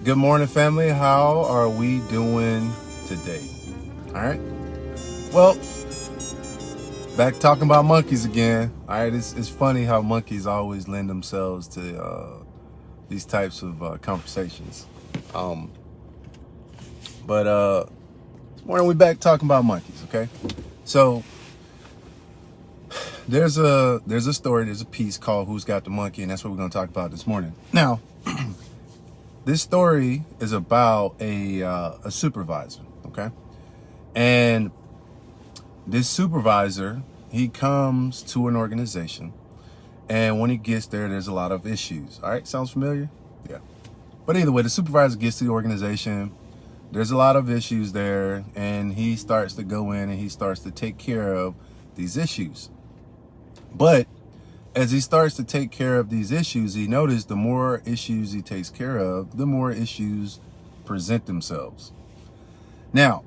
Good morning, family. How are we doing today? All right. Well, back talking about monkeys again. All right. It's funny how monkeys always lend themselves to these types of conversations. But this morning we back talking about monkeys. Okay. So there's a story, there's a piece called "Who's Got the Monkey," and that's what we're going to talk about this morning. Now, this story is about a supervisor, okay? And this supervisor, he comes to an organization, and when he gets there, there's a lot of issues. All right, sounds familiar? Yeah. But either way, the supervisor gets to the organization, there's a lot of issues there, and he starts to go in and he starts to take care of these issues. But as he starts to take care of these issues, he noticed the more issues he takes care of, the more issues present themselves. Now,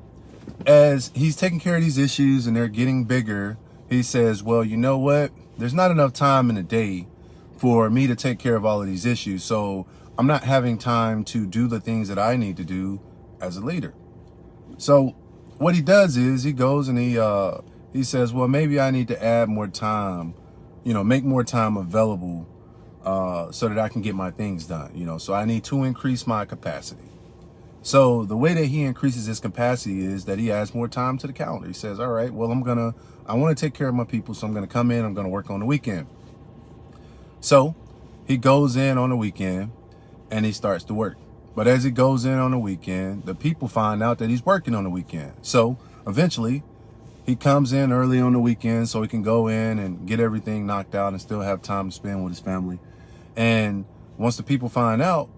as he's taking care of these issues and they're getting bigger, he says, well, you know what? There's not enough time in the day for me to take care of all of these issues. So I'm not having time to do the things that I need to do as a leader. So what he does is he goes and he says, well, maybe I need to add more time, make more time available so that I can get my things done, so I need to increase my capacity. So the way that he increases his capacity is that he adds more time to the calendar. He says, all right, well, I want to take care of my people, so I'm going to come in, I'm going to work on the weekend. So he goes in on the weekend and he starts to work. But as he goes in on the weekend, the people find out that he's working on the weekend. So eventually he comes in early on the weekend so he can go in and get everything knocked out and still have time to spend with his family. And once the people find out,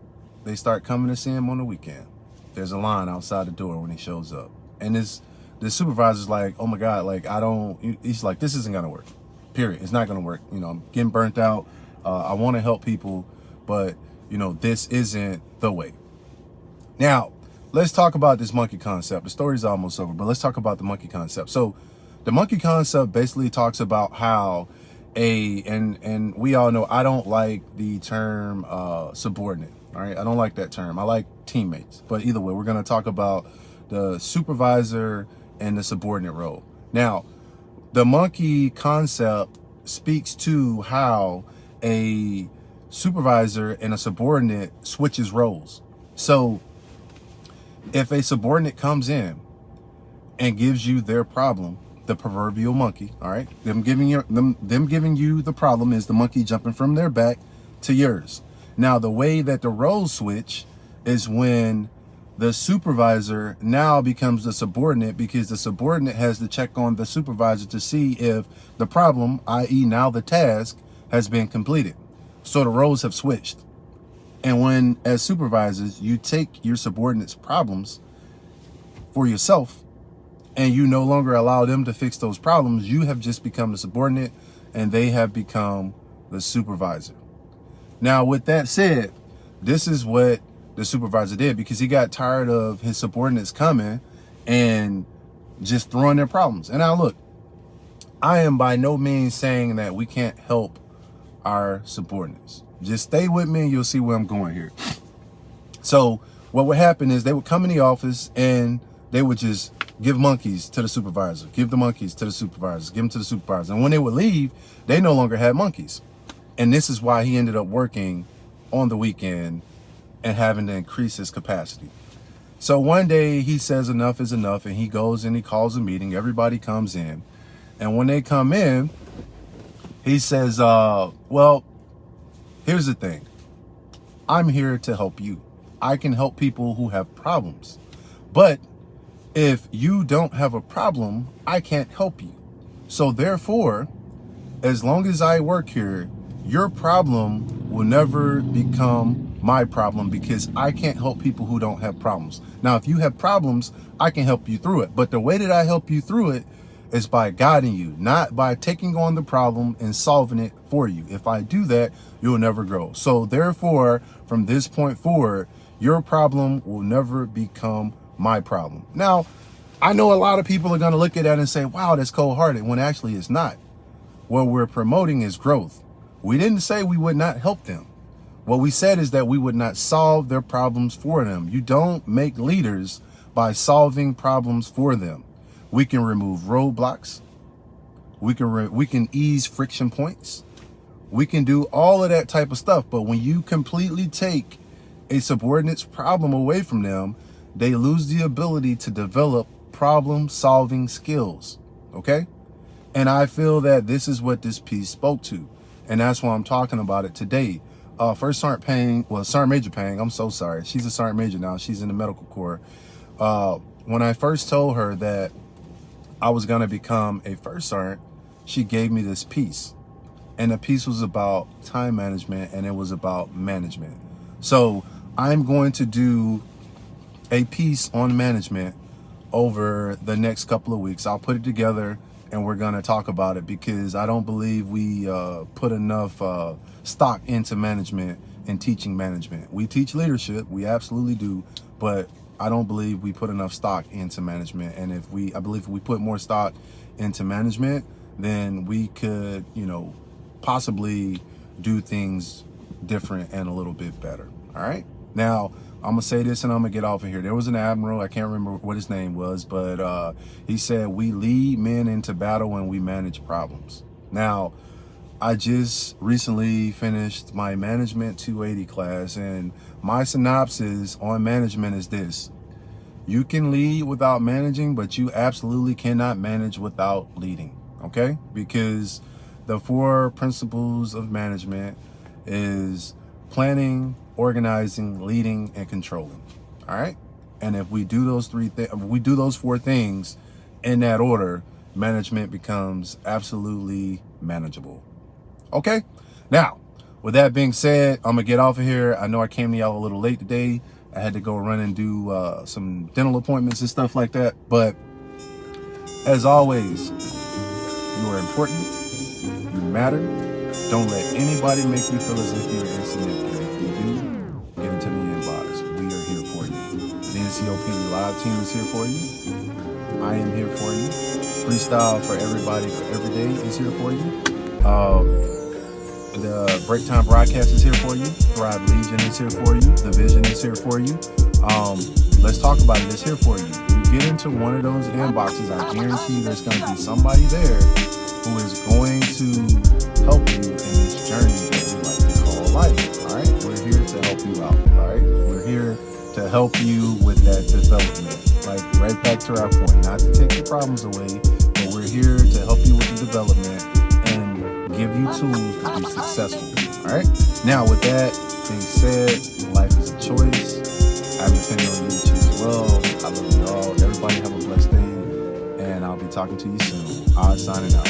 they start coming to see him on the weekend. There's a line outside the door when he shows up. And the supervisor's like, oh my God, he's like, this isn't going to work. Period. It's not going to work. I'm getting burnt out. I want to help people, but this isn't the way. Now, let's talk about this monkey concept. The story's almost over, but let's talk about the monkey concept. So the monkey concept basically talks about how and we all know I don't like the term subordinate. All right. I don't like that term. I like teammates. But either way, we're going to talk about the supervisor and the subordinate role. Now, the monkey concept speaks to how a supervisor and a subordinate switches roles. So if a subordinate comes in and gives you their problem, the proverbial monkey, all right, them giving you the problem is the monkey jumping from their back to yours. Now, the way that the roles switch is when the supervisor now becomes the subordinate, because the subordinate has to check on the supervisor to see if the problem, i.e. now the task, has been completed. So the roles have switched. And when, as supervisors, you take your subordinates' problems for yourself and you no longer allow them to fix those problems, you have just become the subordinate and they have become the supervisor. Now, with that said, this is what the supervisor did, because he got tired of his subordinates coming and just throwing their problems. And now look, I am by no means saying that we can't help our subordinates. Just stay with me and you'll see where I'm going here. So what would happen is they would come in the office and they would just give monkeys to the supervisor, give the monkeys to the supervisor, give them to the supervisor. And when they would leave, they no longer had monkeys. And this is why he ended up working on the weekend and having to increase his capacity. So one day he says enough is enough, and he goes and he calls a meeting. Everybody comes in. And when they come in, he says, well, here's the thing. I'm here to help you. I can help people who have problems. But if you don't have a problem, I can't help you. So therefore, as long as I work here, your problem will never become my problem, because I can't help people who don't have problems. Now, if you have problems, I can help you through it. But the way that I help you through it is by guiding you, not by taking on the problem and solving it for you. If I do that, you'll never grow. So therefore, from this point forward, your problem will never become my problem. Now, I know a lot of people are going to look at that and say, wow, that's cold-hearted, when actually it's not. What we're promoting is growth. We didn't say we would not help them. What we said is that we would not solve their problems for them. You don't make leaders by solving problems for them. We can remove roadblocks. We can ease friction points. We can do all of that type of stuff. But when you completely take a subordinate's problem away from them, they lose the ability to develop problem-solving skills. Okay? And I feel that this is what this piece spoke to. And that's why I'm talking about it today. First Sergeant Major Pang, I'm so sorry. She's a Sergeant Major now. She's in the medical corps. When I first told her that I was going to become a first sergeant, she gave me this piece. And the piece was about time management, and it was about management. So I'm going to do a piece on management over the next couple of weeks. I'll put it together and we're going to talk about it, because I don't believe we put enough stock into management and teaching management. We teach leadership, we absolutely do, but I don't believe we put enough stock into management. And I believe if we put more stock into management, then we could, possibly do things different and a little bit better. All right. Now, I'm going to say this and I'm going to get off of here. There was an admiral, I can't remember what his name was, but he said, we lead men into battle and we manage problems. Now, I just recently finished my Management 280 class, and my synopsis on management is this: you can lead without managing, but you absolutely cannot manage without leading. Okay? Because the 4 principles of management is planning, organizing, leading, and controlling. All right? And if we do those 4 things in that order, management becomes absolutely manageable. Okay? Now, with that being said, I'm gonna get off of here. I know I came to y'all a little late today. I had to go run and do some dental appointments and stuff like that. But as always, you are important. You matter. Don't let anybody make you feel as if you're insignificant. If you do, get into the inbox. We are here for you. The NCOPD Live team is here for you. I am here for you. Freestyle for everybody for every day is here for you. The Break Time Broadcast is here for you. Thrive Legion is here for you. The Vision is here for you. Let's talk about it. It's here for you. You get into one of those inboxes, I guarantee there's going to be somebody there who is going to help you in this journey that we like to call life. All right? We're here to help you out. All right? We're here to help you with that development. Like, right back to our point, not to take your problems away, but we're here to help you with the development and give you tools to be successful. All right? Now, with that being said, life is a choice. I'm depending on you to choose well. I love you all. Everybody have a blessed day, and I'll be talking to you soon. Signing out.